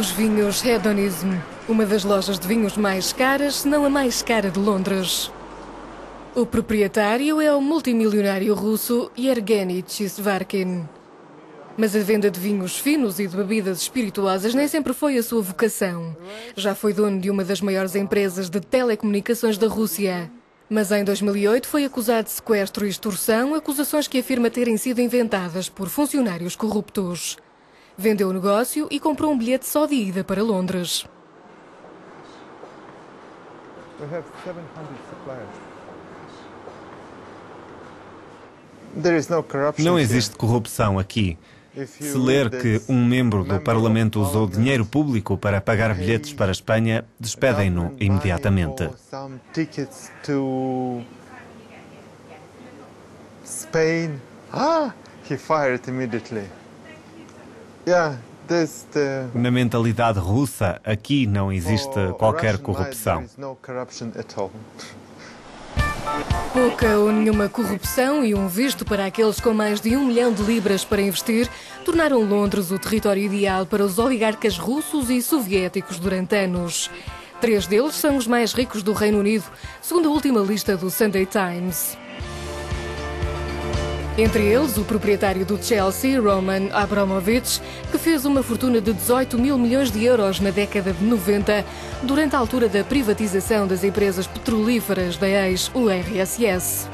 Os vinhos Hedonism, uma das lojas de vinhos mais caras, se não a mais cara de Londres. O proprietário é o multimilionário russo Yevgeny Chizvarkin. Mas a venda de vinhos finos e de bebidas espirituosas nem sempre foi a sua vocação. Já foi dono de uma das maiores empresas de telecomunicações da Rússia. Mas em 2008 foi acusado de sequestro e extorsão, acusações que afirma terem sido inventadas por funcionários corruptos. Vendeu o negócio e comprou um bilhete só de ida para Londres. Não existe corrupção aqui. Se ler que um membro do Parlamento usou dinheiro público para pagar bilhetes para a Espanha, despedem-no imediatamente. Na mentalidade russa, aqui não existe qualquer corrupção. Pouca ou nenhuma corrupção e um visto para aqueles com mais de 1 milhão de libras para investir tornaram Londres o território ideal para os oligarcas russos e soviéticos durante anos. 3 deles são os mais ricos do Reino Unido, segundo a última lista do Sunday Times. Entre eles, o proprietário do Chelsea, Roman Abramovich, que fez uma fortuna de 18 mil milhões de euros na década de 90, durante a altura da privatização das empresas petrolíferas da ex-URSS.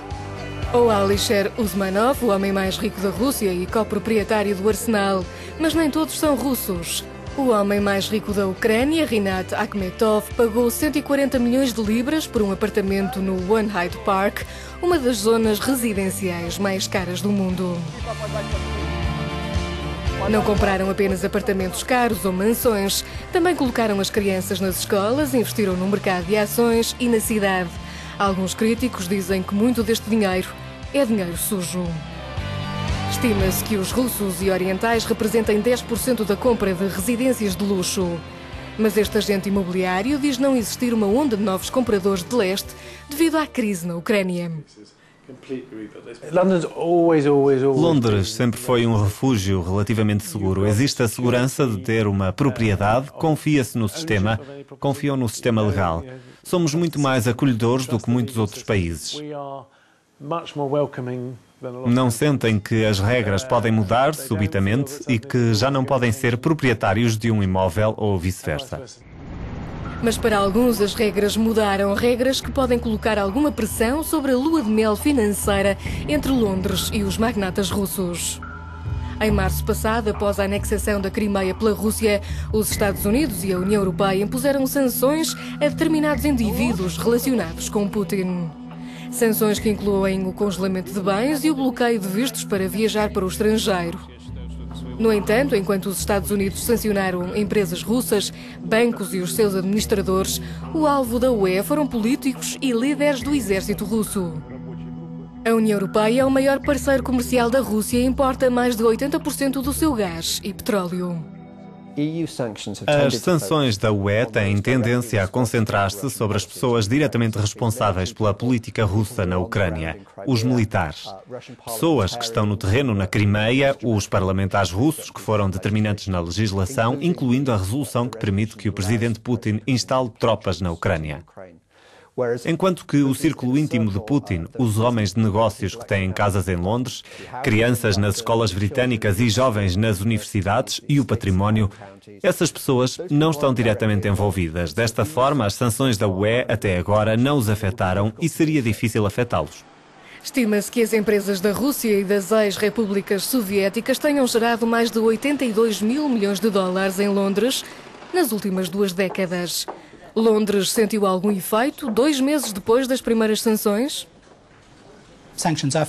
Ou Alisher Usmanov, o homem mais rico da Rússia e coproprietário do Arsenal, mas nem todos são russos. O homem mais rico da Ucrânia, Rinat Akhmetov, pagou 140 milhões de libras por um apartamento no One Hyde Park, uma das zonas residenciais mais caras do mundo. Não compraram apenas apartamentos caros ou mansões, também colocaram as crianças nas escolas, investiram no mercado de ações e na cidade. Alguns críticos dizem que muito deste dinheiro é dinheiro sujo. Estima-se que os russos e orientais representem 10% da compra de residências de luxo. Mas este agente imobiliário diz não existir uma onda de novos compradores de leste devido à crise na Ucrânia. Londres sempre foi um refúgio relativamente seguro. Existe a segurança de ter uma propriedade, confia-se no sistema, confiam no sistema legal. Somos muito mais acolhedores do que muitos outros países. Não sentem que as regras podem mudar subitamente e que já não podem ser proprietários de um imóvel ou vice-versa. Mas para alguns as regras mudaram, regras que podem colocar alguma pressão sobre a lua de mel financeira entre Londres e os magnatas russos. Em março passado, após a anexação da Crimeia pela Rússia, os Estados Unidos e a União Europeia impuseram sanções a determinados indivíduos relacionados com Putin. Sanções que incluem o congelamento de bens e o bloqueio de vistos para viajar para o estrangeiro. No entanto, enquanto os Estados Unidos sancionaram empresas russas, bancos e os seus administradores, o alvo da UE foram políticos e líderes do exército russo. A União Europeia é o maior parceiro comercial da Rússia e importa mais de 80% do seu gás e petróleo. As sanções da UE têm tendência a concentrar-se sobre as pessoas diretamente responsáveis pela política russa na Ucrânia, os militares. Pessoas que estão no terreno na Crimeia, os parlamentares russos que foram determinantes na legislação, incluindo a resolução que permite que o presidente Putin instale tropas na Ucrânia. Enquanto que o círculo íntimo de Putin, os homens de negócios que têm casas em Londres, crianças nas escolas britânicas e jovens nas universidades e o património, essas pessoas não estão diretamente envolvidas. Desta forma, as sanções da UE até agora não os afetaram e seria difícil afetá-los. Estima-se que as empresas da Rússia e das ex-repúblicas soviéticas tenham gerado mais de 82 mil milhões de dólares em Londres nas últimas 2 décadas. Londres sentiu algum efeito 2 meses depois das primeiras sanções?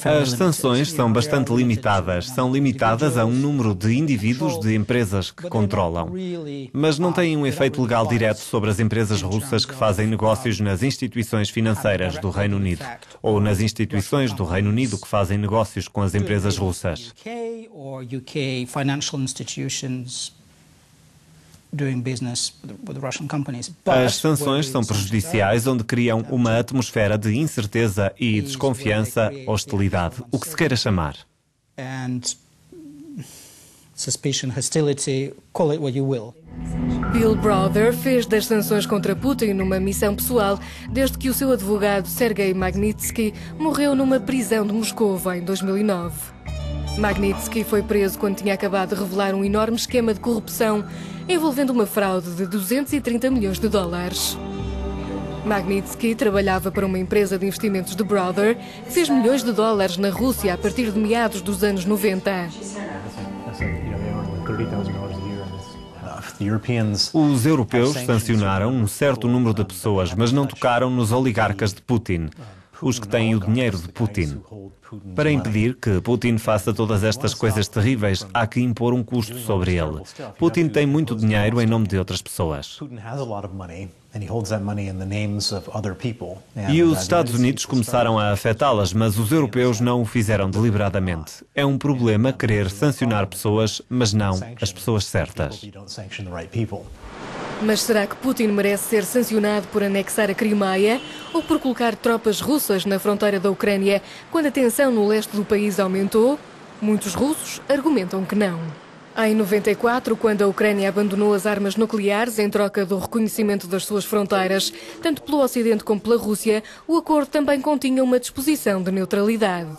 As sanções são bastante limitadas. São limitadas a um número de indivíduos de empresas que controlam. Mas não têm um efeito legal direto sobre as empresas russas que fazem negócios nas instituições financeiras do Reino Unido ou nas instituições do Reino Unido que fazem negócios com as empresas russas. As sanções são prejudiciais onde criam uma atmosfera de incerteza e desconfiança, hostilidade, o que se queira chamar. Suspicion, hostility, call it what you will. Bill Browder fez das sanções contra Putin uma missão pessoal desde que o seu advogado Sergei Magnitsky morreu numa prisão de Moscou em 2009. Magnitsky foi preso quando tinha acabado de revelar um enorme esquema de corrupção envolvendo uma fraude de 230 milhões de dólares. Magnitsky trabalhava para uma empresa de investimentos de Browder que fez milhões de dólares na Rússia a partir de meados dos anos 90. Os europeus sancionaram um certo número de pessoas, mas não tocaram nos oligarcas de Putin, os que têm o dinheiro de Putin. Para impedir que Putin faça todas estas coisas terríveis, há que impor um custo sobre ele. Putin tem muito dinheiro em nome de outras pessoas. E os Estados Unidos começaram a afetá-las, mas os europeus não o fizeram deliberadamente. É um problema querer sancionar pessoas, mas não as pessoas certas. Mas será que Putin merece ser sancionado por anexar a Crimeia ou por colocar tropas russas na fronteira da Ucrânia quando a tensão no leste do país aumentou? Muitos russos argumentam que não. Em 94, quando a Ucrânia abandonou as armas nucleares em troca do reconhecimento das suas fronteiras, tanto pelo Ocidente como pela Rússia, o acordo também continha uma disposição de neutralidade.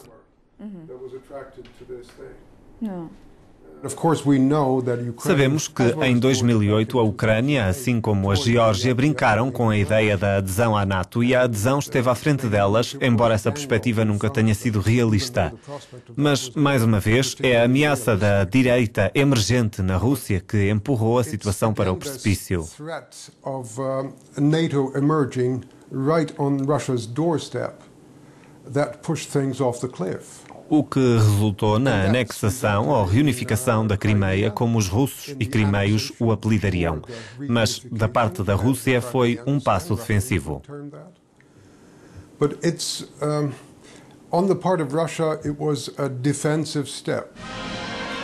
Sabemos que em 2008 a Ucrânia, assim como a Geórgia, brincaram com a ideia da adesão à NATO e a adesão esteve à frente delas, embora essa perspectiva nunca tenha sido realista. Mas, mais uma vez, é a ameaça da direita emergente na Rússia que empurrou a situação para o precipício. O que resultou na anexação ou reunificação da Crimeia, como os russos e crimeios o apelidariam. Mas, da parte da Rússia, foi um passo defensivo.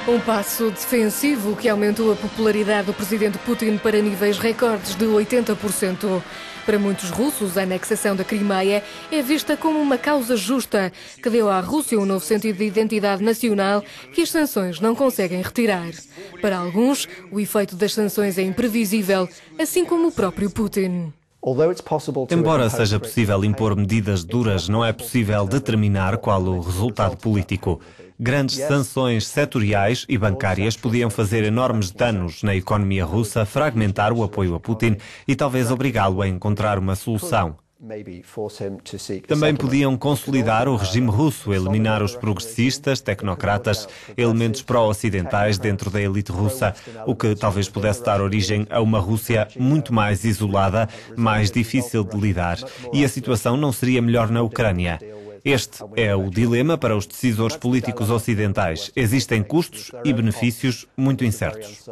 Um passo defensivo que aumentou a popularidade do presidente Putin para níveis recordes de 80%. Para muitos russos, a anexação da Crimeia é vista como uma causa justa que deu à Rússia um novo sentido de identidade nacional que as sanções não conseguem retirar. Para alguns, o efeito das sanções é imprevisível, assim como o próprio Putin. Embora seja possível impor medidas duras, não é possível determinar qual o resultado político. Grandes sanções setoriais e bancárias podiam fazer enormes danos na economia russa, fragmentar o apoio a Putin e talvez obrigá-lo a encontrar uma solução. Também podiam consolidar o regime russo, eliminar os progressistas, tecnocratas, elementos pró-ocidentais dentro da elite russa, o que talvez pudesse dar origem a uma Rússia muito mais isolada, mais difícil de lidar. E a situação não seria melhor na Ucrânia. Este é o dilema para os decisores políticos ocidentais. Existem custos e benefícios muito incertos.